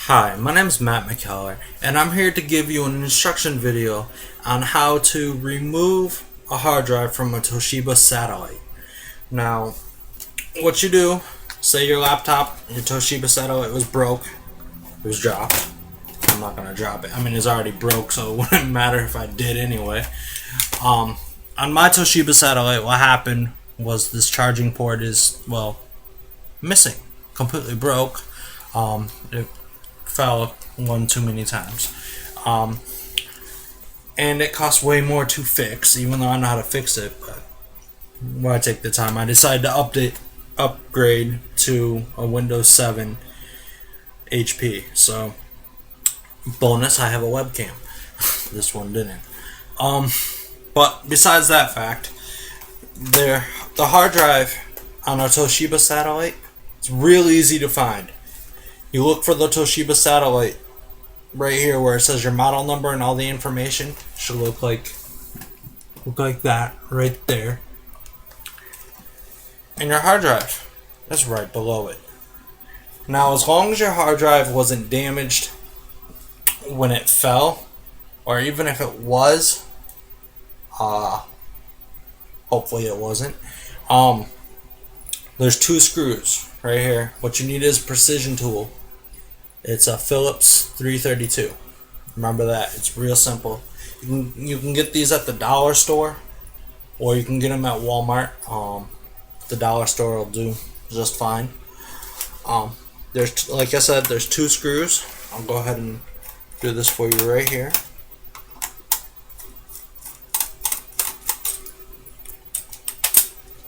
Hi, my name is Matt McKellar, and I'm here to give you an instruction video on how to remove a hard drive from a Toshiba satellite. Now, what you do, say your Toshiba satellite was broke, it was dropped. I'm not going to drop it. I mean, it's already broke, so it wouldn't matter if I did anyway. On my Toshiba satellite, what happened was this charging port is, missing. Completely broke. It fell one too many times. And it costs way more to fix, even though I know how to fix it. But when I take the time, I decided to upgrade to a Windows 7 HP. So, bonus, I have a webcam. This one didn't. But besides that fact, the hard drive on our Toshiba satellite, it's real easy to find. You look for the Toshiba satellite right here where it says your model number and all the information. Should look like that right there. And your hard drive is right below it. Now, as long as your hard drive wasn't damaged when it fell, or even if it was, hopefully it wasn't, there's two screws right here. What you need is a precision tool. It's a Phillips 332. Remember that. It's real simple. You can get these at the dollar store, or you can get them at Walmart. The dollar store will do just fine. There's, like I said, there's two screws. I'll go ahead and do this for you right here.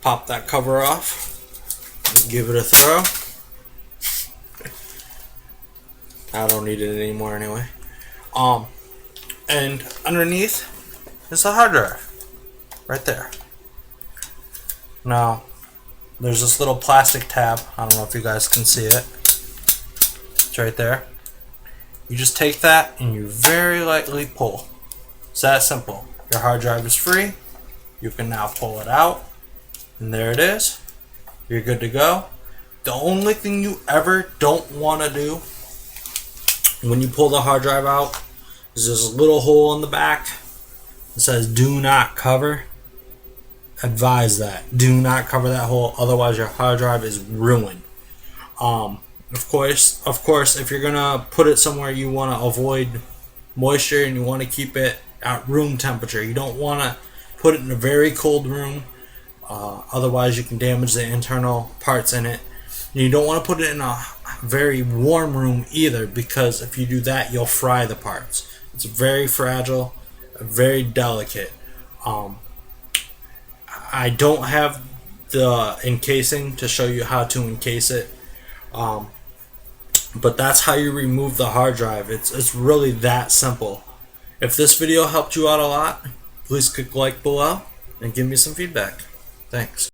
Pop that cover off. Give it a throw. I don't need it anymore anyway. And underneath is the hard drive. Right there. Now, there's this little plastic tab. I don't know if you guys can see it. It's right there. You just take that and you very lightly pull. It's that simple. Your hard drive is free. You can now pull it out. And there it is. You're good to go. The only thing you ever don't want to do when you pull the hard drive out is there's a little hole in the back that says do not cover. Advise that. Do not cover that hole, otherwise your hard drive is ruined. Of course, if you're gonna put it somewhere you want to avoid moisture and you want to keep it at room temperature, you don't want to put it in a very cold room. Otherwise you can damage the internal parts in it. And you don't want to put it in a very warm room either, because if you do that you'll fry the parts. It's very fragile, very delicate. I don't have the encasing to show you how to encase it, but that's how you remove the hard drive. It's really that simple. If this video helped you out a lot, please click like below and give me some feedback. Thanks.